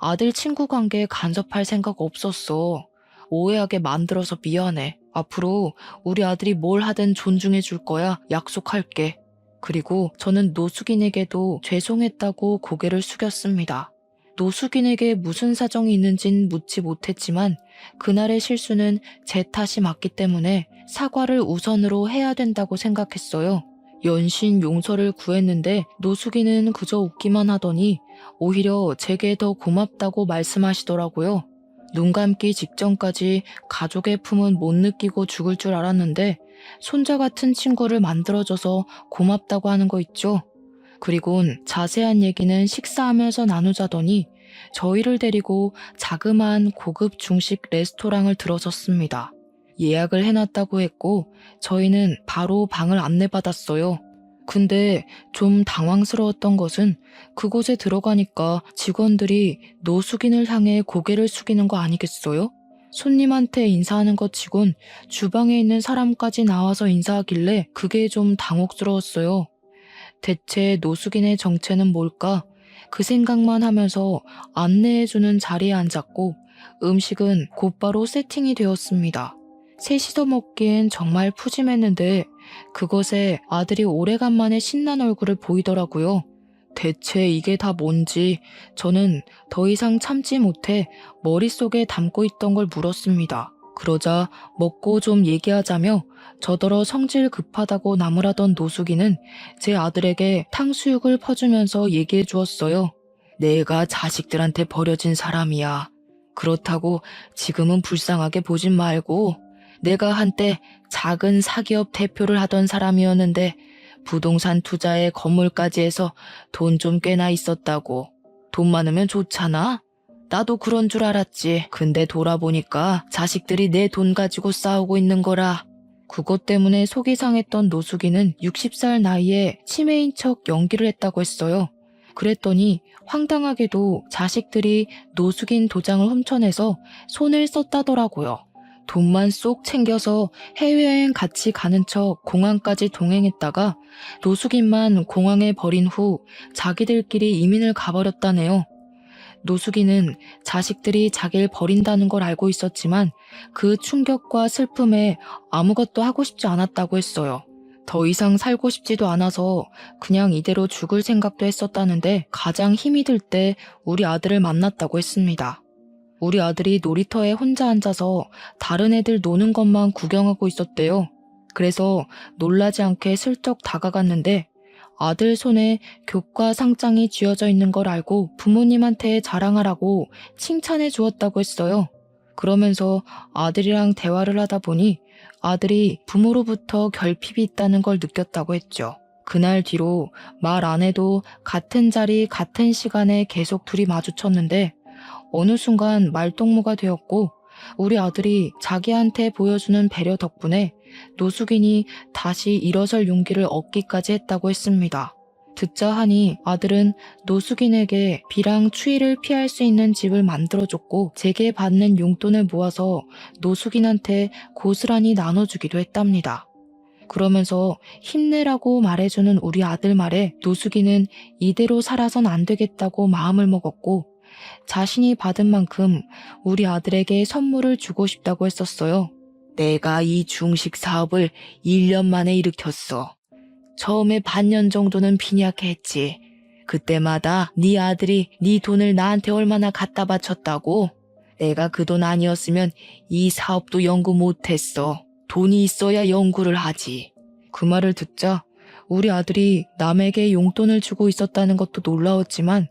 아들 친구 관계에 간섭할 생각 없었어. 오해하게 만들어서 미안해. 앞으로 우리 아들이 뭘 하든 존중해 줄 거야. 약속할게. 그리고 저는 노숙인에게도 죄송했다고 고개를 숙였습니다. 노숙인에게 무슨 사정이 있는진 묻지 못했지만 그날의 실수는 제 탓이 맞기 때문에 사과를 우선으로 해야 된다고 생각했어요. 연신 용서를 구했는데 노숙인은 그저 웃기만 하더니 오히려 제게 더 고맙다고 말씀하시더라고요. 눈 감기 직전까지 가족의 품은 못 느끼고 죽을 줄 알았는데 손자 같은 친구를 만들어줘서 고맙다고 하는 거 있죠. 그리곤 자세한 얘기는 식사하면서 나누자더니 저희를 데리고 자그마한 고급 중식 레스토랑을 들어섰습니다. 예약을 해놨다고 했고 저희는 바로 방을 안내받았어요. 근데 좀 당황스러웠던 것은 그곳에 들어가니까 직원들이 노숙인을 향해 고개를 숙이는 거 아니겠어요? 손님한테 인사하는 것 치곤 주방에 있는 사람까지 나와서 인사하길래 그게 좀 당혹스러웠어요. 대체 노숙인의 정체는 뭘까? 그 생각만 하면서 안내해주는 자리에 앉았고 음식은 곧바로 세팅이 되었습니다. 셋이서 먹기엔 정말 푸짐했는데 그것에 아들이 오래간만에 신난 얼굴을 보이더라고요. 대체 이게 다 뭔지 저는 더 이상 참지 못해 머릿속에 담고 있던 걸 물었습니다. 그러자 먹고 좀 얘기하자며 저더러 성질 급하다고 나무라던 노숙인은 제 아들에게 탕수육을 퍼주면서 얘기해 주었어요. 내가 자식들한테 버려진 사람이야. 그렇다고 지금은 불쌍하게 보진 말고 내가 한때 작은 사기업 대표를 하던 사람이었는데 부동산 투자에 건물까지 해서 돈 좀 꽤나 있었다고. 돈 많으면 좋잖아? 나도 그런 줄 알았지. 근데 돌아보니까 자식들이 내 돈 가지고 싸우고 있는 거라. 그것 때문에 속이 상했던 노숙인은 60살 나이에 치매인 척 연기를 했다고 했어요. 그랬더니 황당하게도 자식들이 노숙인 도장을 훔쳐내서 손을 썼다더라고요. 돈만 쏙 챙겨서 해외여행 같이 가는 척 공항까지 동행했다가 노숙인만 공항에 버린 후 자기들끼리 이민을 가버렸다네요. 노숙인은 자식들이 자기를 버린다는 걸 알고 있었지만 그 충격과 슬픔에 아무것도 하고 싶지 않았다고 했어요. 더 이상 살고 싶지도 않아서 그냥 이대로 죽을 생각도 했었다는데 가장 힘이 들 때 우리 아들을 만났다고 했습니다. 우리 아들이 놀이터에 혼자 앉아서 다른 애들 노는 것만 구경하고 있었대요. 그래서 놀라지 않게 슬쩍 다가갔는데 아들 손에 교과 상장이 쥐어져 있는 걸 알고 부모님한테 자랑하라고 칭찬해 주었다고 했어요. 그러면서 아들이랑 대화를 하다 보니 아들이 부모로부터 결핍이 있다는 걸 느꼈다고 했죠. 그날 뒤로 말 안 해도 같은 자리 같은 시간에 계속 둘이 마주쳤는데 어느 순간 말동무가 되었고 우리 아들이 자기한테 보여주는 배려 덕분에 노숙인이 다시 일어설 용기를 얻기까지 했다고 했습니다. 듣자 하니 아들은 노숙인에게 비랑 추위를 피할 수 있는 집을 만들어줬고 제게 받는 용돈을 모아서 노숙인한테 고스란히 나눠주기도 했답니다. 그러면서 힘내라고 말해주는 우리 아들 말에 노숙인은 이대로 살아선 안 되겠다고 마음을 먹었고 자신이 받은 만큼 우리 아들에게 선물을 주고 싶다고 했었어요. 내가 이 중식 사업을 1년 만에 일으켰어. 처음에 반년 정도는 빈약했지. 그때마다 네 아들이 네 돈을 나한테 얼마나 갖다 바쳤다고? 내가 그 돈 아니었으면 이 사업도 연구 못했어. 돈이 있어야 연구를 하지. 그 말을 듣자 우리 아들이 남에게 용돈을 주고 있었다는 것도 놀라웠지만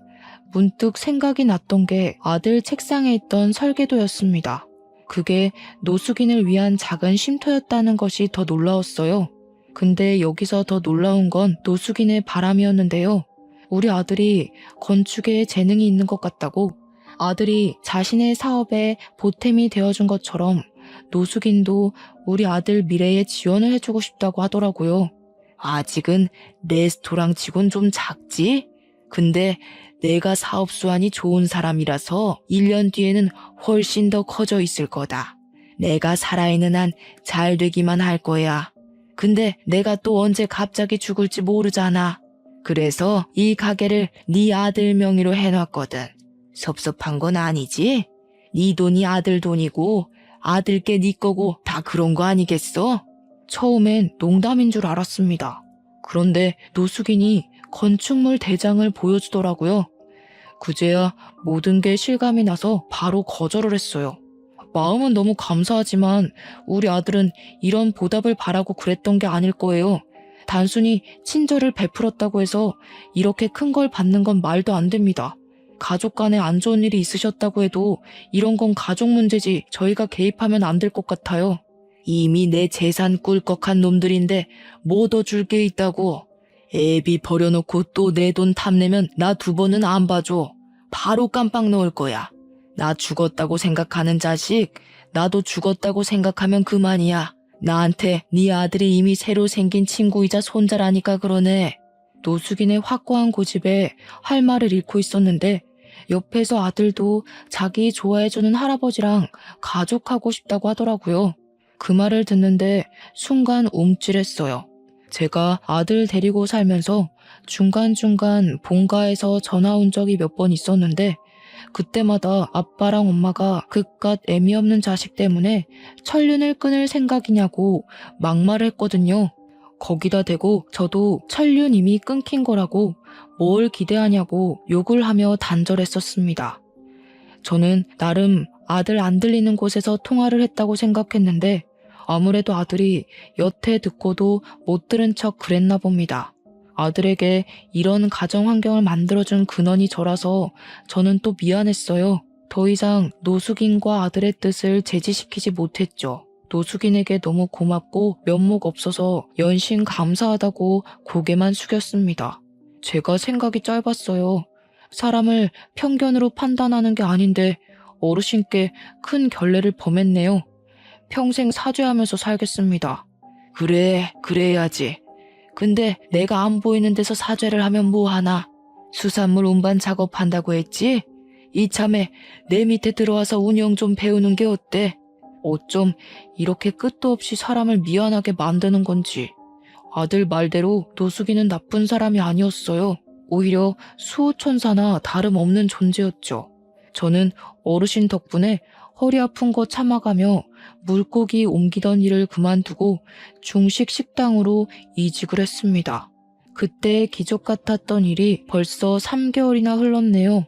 문득 생각이 났던 게 아들 책상에 있던 설계도였습니다. 그게 노숙인을 위한 작은 쉼터였다는 것이 더 놀라웠어요. 근데 여기서 더 놀라운 건 노숙인의 바람이었는데요. 우리 아들이 건축에 재능이 있는 것 같다고, 아들이 자신의 사업에 보탬이 되어준 것처럼 노숙인도 우리 아들 미래에 지원을 해주고 싶다고 하더라고요. 아직은 레스토랑 치곤 좀 작지? 근데 내가 사업 수완이 좋은 사람이라서 1년 뒤에는 훨씬 더 커져 있을 거다. 내가 살아있는 한 잘 되기만 할 거야. 근데 내가 또 언제 갑자기 죽을지 모르잖아. 그래서 이 가게를 네 아들 명의로 해놨거든. 섭섭한 건 아니지? 네 돈이 아들 돈이고 아들께 네 거고 다 그런 거 아니겠어? 처음엔 농담인 줄 알았습니다. 그런데 노숙인이 건축물 대장을 보여주더라고요. 그제야 모든 게 실감이 나서 바로 거절을 했어요. 마음은 너무 감사하지만 우리 아들은 이런 보답을 바라고 그랬던 게 아닐 거예요. 단순히 친절을 베풀었다고 해서 이렇게 큰 걸 받는 건 말도 안 됩니다. 가족 간에 안 좋은 일이 있으셨다고 해도 이런 건 가족 문제지 저희가 개입하면 안 될 것 같아요. 이미 내 재산 꿀꺽한 놈들인데 뭐 더 줄 게 있다고. 애비 버려놓고 또 내 돈 탐내면 나 2번은 안 봐줘. 바로 깜빡 넣을 거야. 나 죽었다고 생각하는 자식, 나도 죽었다고 생각하면 그만이야. 나한테 네 아들이 이미 새로 생긴 친구이자 손자라니까 그러네. 노숙인의 확고한 고집에 할 말을 잃고 있었는데 옆에서 아들도 자기 좋아해주는 할아버지랑 가족하고 싶다고 하더라고요. 그 말을 듣는데 순간 움찔했어요. 제가 아들 데리고 살면서 중간중간 본가에서 전화 온 적이 몇 번 있었는데 그때마다 아빠랑 엄마가 그깟 애미 없는 자식 때문에 천륜을 끊을 생각이냐고 막말을 했거든요. 거기다 대고 저도 천륜 이미 끊긴 거라고 뭘 기대하냐고 욕을 하며 단절했었습니다. 저는 나름 아들 안 들리는 곳에서 통화를 했다고 생각했는데 아무래도 아들이 여태 듣고도 못 들은 척 그랬나 봅니다. 아들에게 이런 가정 환경을 만들어준 근원이 저라서 저는 또 미안했어요. 더 이상 노숙인과 아들의 뜻을 제지시키지 못했죠. 노숙인에게 너무 고맙고 면목 없어서 연신 감사하다고 고개만 숙였습니다. 제가 생각이 짧았어요. 사람을 편견으로 판단하는 게 아닌데 어르신께 큰 결례를 범했네요. 평생 사죄하면서 살겠습니다. 그래, 그래야지. 근데 내가 안 보이는 데서 사죄를 하면 뭐하나? 수산물 운반 작업한다고 했지? 이참에 내 밑에 들어와서 운영 좀 배우는 게 어때? 어쩜 이렇게 끝도 없이 사람을 미안하게 만드는 건지. 아들 말대로 노숙인은 나쁜 사람이 아니었어요. 오히려 수호천사나 다름없는 존재였죠. 저는 어르신 덕분에 허리 아픈 거 참아가며 물고기 옮기던 일을 그만두고 중식 식당으로 이직을 했습니다. 그때 기적 같았던 일이 벌써 3개월이나 흘렀네요.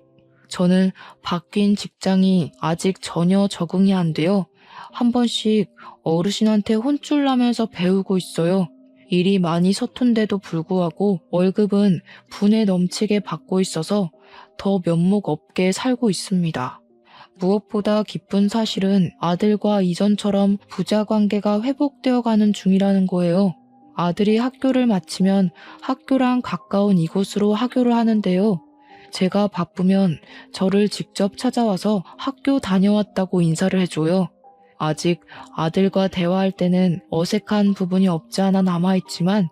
저는 바뀐 직장이 아직 전혀 적응이 안 돼요. 한 번씩 어르신한테 혼쭐 나면서 배우고 있어요. 일이 많이 서툰데도 불구하고 월급은 분에 넘치게 받고 있어서 더 면목 없게 살고 있습니다. 무엇보다 기쁜 사실은 아들과 이전처럼 부자 관계가 회복되어 가는 중이라는 거예요. 아들이 학교를 마치면 학교랑 가까운 이곳으로 하교를 하는데요. 제가 바쁘면 저를 직접 찾아와서 학교 다녀왔다고 인사를 해줘요. 아직 아들과 대화할 때는 어색한 부분이 없지 않아 남아있지만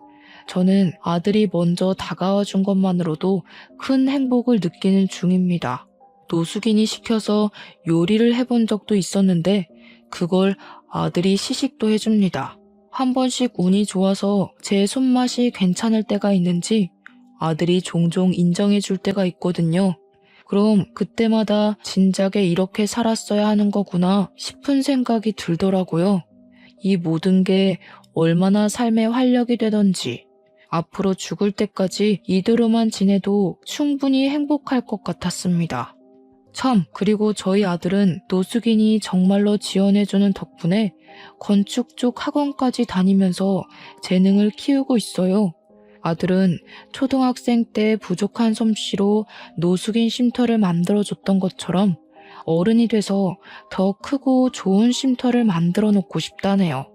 저는 아들이 먼저 다가와 준 것만으로도 큰 행복을 느끼는 중입니다. 노숙인이 시켜서 요리를 해본 적도 있었는데 그걸 아들이 시식도 해줍니다. 한 번씩 운이 좋아서 제 손맛이 괜찮을 때가 있는지 아들이 종종 인정해 줄 때가 있거든요. 그럼 그때마다 진작에 이렇게 살았어야 하는 거구나 싶은 생각이 들더라고요. 이 모든 게 얼마나 삶의 활력이 되던지 앞으로 죽을 때까지 이대로만 지내도 충분히 행복할 것 같았습니다. 참, 그리고 저희 아들은 노숙인이 정말로 지원해주는 덕분에 건축 쪽 학원까지 다니면서 재능을 키우고 있어요. 아들은 초등학생 때 부족한 솜씨로 노숙인 쉼터를 만들어줬던 것처럼 어른이 돼서 더 크고 좋은 쉼터를 만들어 놓고 싶다네요.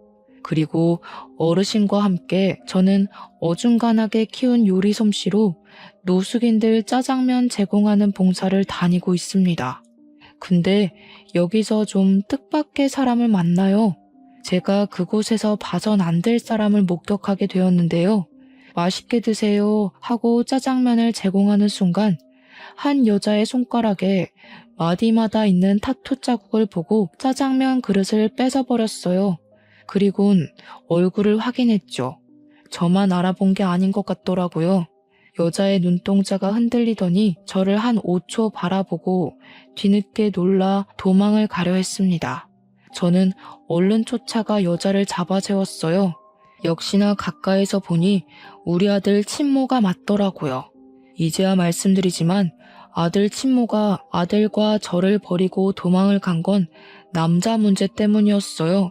그리고 어르신과 함께 저는 어중간하게 키운 요리 솜씨로 노숙인들 짜장면 제공하는 봉사를 다니고 있습니다. 근데 여기서 좀 뜻밖의 사람을 만나요. 제가 그곳에서 봐선 안 될 사람을 목격하게 되었는데요. 맛있게 드세요 하고 짜장면을 제공하는 순간 한 여자의 손가락에 마디마다 있는 타투 자국을 보고 짜장면 그릇을 뺏어버렸어요. 그리곤 얼굴을 확인했죠. 저만 알아본 게 아닌 것 같더라고요. 여자의 눈동자가 흔들리더니 저를 한 5초 바라보고 뒤늦게 놀라 도망을 가려 했습니다. 저는 얼른 쫓아가 여자를 잡아 세웠어요. 역시나 가까이서 보니 우리 아들 친모가 맞더라고요. 이제야 말씀드리지만 아들 친모가 아들과 저를 버리고 도망을 간 건 남자 문제 때문이었어요.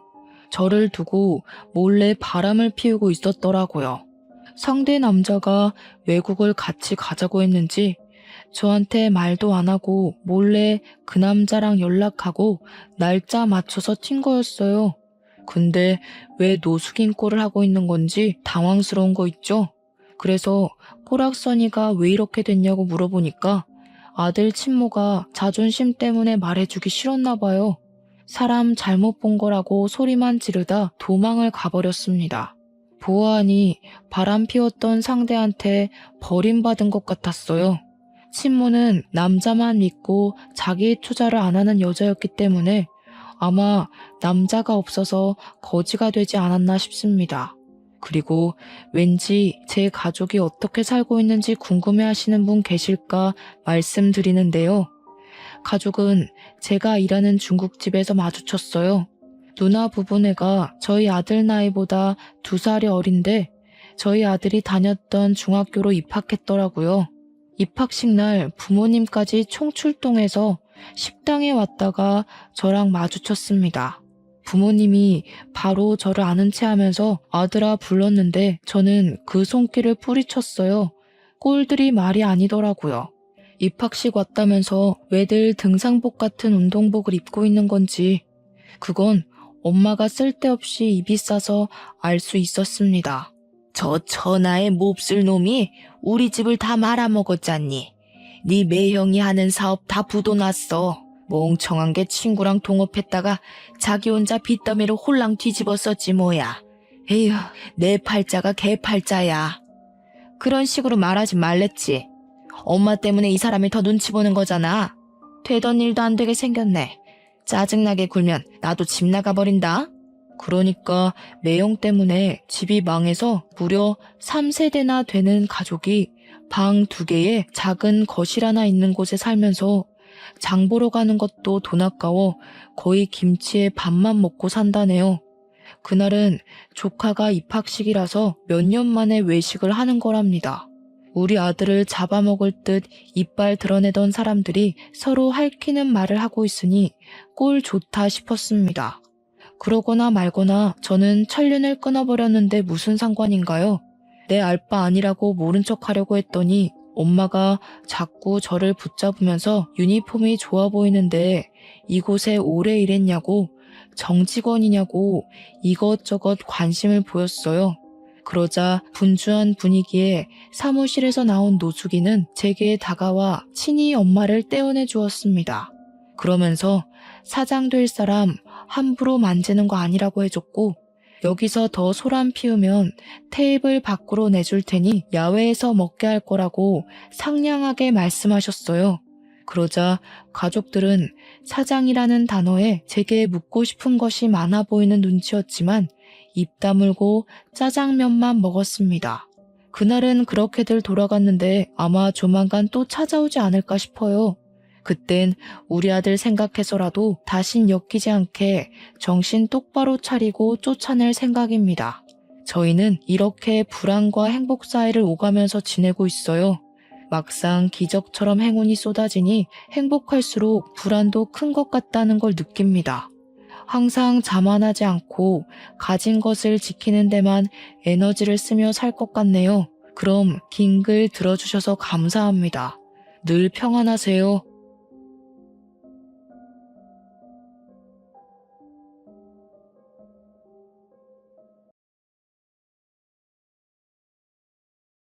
저를 두고 몰래 바람을 피우고 있었더라고요. 상대 남자가 외국을 같이 가자고 했는지 저한테 말도 안 하고 몰래 그 남자랑 연락하고 날짜 맞춰서 튄 거였어요. 근데 왜 노숙인 꼴을 하고 있는 건지 당황스러운 거 있죠? 그래서 꼬락서니가 왜 이렇게 됐냐고 물어보니까 아들 친모가 자존심 때문에 말해주기 싫었나 봐요. 사람 잘못 본 거라고 소리만 지르다 도망을 가버렸습니다. 보아하니 바람 피웠던 상대한테 버림받은 것 같았어요. 친모는 남자만 믿고 자기 투자를 안 하는 여자였기 때문에 아마 남자가 없어서 거지가 되지 않았나 싶습니다. 그리고 왠지 제 가족이 어떻게 살고 있는지 궁금해하시는 분 계실까 말씀드리는데요. 가족은 제가 일하는 중국집에서 마주쳤어요. 누나 부부네가 저희 아들 나이보다 2살이 어린데 저희 아들이 다녔던 중학교로 입학했더라고요. 입학식 날 부모님까지 총출동해서 식당에 왔다가 저랑 마주쳤습니다. 부모님이 바로 저를 아는 체 하면서 아들아 불렀는데 저는 그 손길을 뿌리쳤어요. 꼴들이 말이 아니더라고요. 입학식 왔다면서 왜들 등산복 같은 운동복을 입고 있는 건지 그건 엄마가 쓸데없이 입이 싸서 알 수 있었습니다. 저 천하의 몹쓸 놈이 우리 집을 다 말아먹었잖니. 네 매형이 하는 사업 다 부도났어. 멍청한 게 친구랑 동업했다가 자기 혼자 빚더미를 홀랑 뒤집었었지 뭐야. 에휴, 내 팔자가 개 팔자야. 그런 식으로 말하지 말랬지. 엄마 때문에 이 사람이 더 눈치 보는 거잖아. 되던 일도 안 되게 생겼네. 짜증나게 굴면 나도 집 나가버린다. 그러니까 매형 때문에 집이 망해서 무려 3세대나 되는 가족이 방 2개에 작은 거실 하나 있는 곳에 살면서 장 보러 가는 것도 돈 아까워 거의 김치에 밥만 먹고 산다네요. 그날은 조카가 입학식이라서 몇 년 만에 외식을 하는 거랍니다. 우리 아들을 잡아먹을 듯 이빨 드러내던 사람들이 서로 핥히는 말을 하고 있으니 꼴 좋다 싶었습니다. 그러거나 말거나 저는 천륜을 끊어버렸는데 무슨 상관인가요? 내 알바 아니라고 모른 척 하려고 했더니 엄마가 자꾸 저를 붙잡으면서 유니폼이 좋아 보이는데 이곳에 오래 일했냐고 정직원이냐고 이것저것 관심을 보였어요. 그러자 분주한 분위기에 사무실에서 나온 노숙인은 제게 다가와 친히 엄마를 떼어내 주었습니다. 그러면서 사장 될 사람 함부로 만지는 거 아니라고 해줬고 여기서 더 소란 피우면 테이블 밖으로 내줄 테니 야외에서 먹게 할 거라고 상냥하게 말씀하셨어요. 그러자 가족들은 사장이라는 단어에 제게 묻고 싶은 것이 많아 보이는 눈치였지만 입 다물고 짜장면만 먹었습니다. 그날은 그렇게들 돌아갔는데 아마 조만간 또 찾아오지 않을까 싶어요. 그땐 우리 아들 생각해서라도 다신 엮이지 않게 정신 똑바로 차리고 쫓아낼 생각입니다. 저희는 이렇게 불안과 행복 사이를 오가면서 지내고 있어요. 막상 기적처럼 행운이 쏟아지니 행복할수록 불안도 큰 것 같다는 걸 느낍니다. 항상 자만하지 않고 가진 것을 지키는 데만 에너지를 쓰며 살 것 같네요. 그럼 긴 글 들어주셔서 감사합니다. 늘 평안하세요.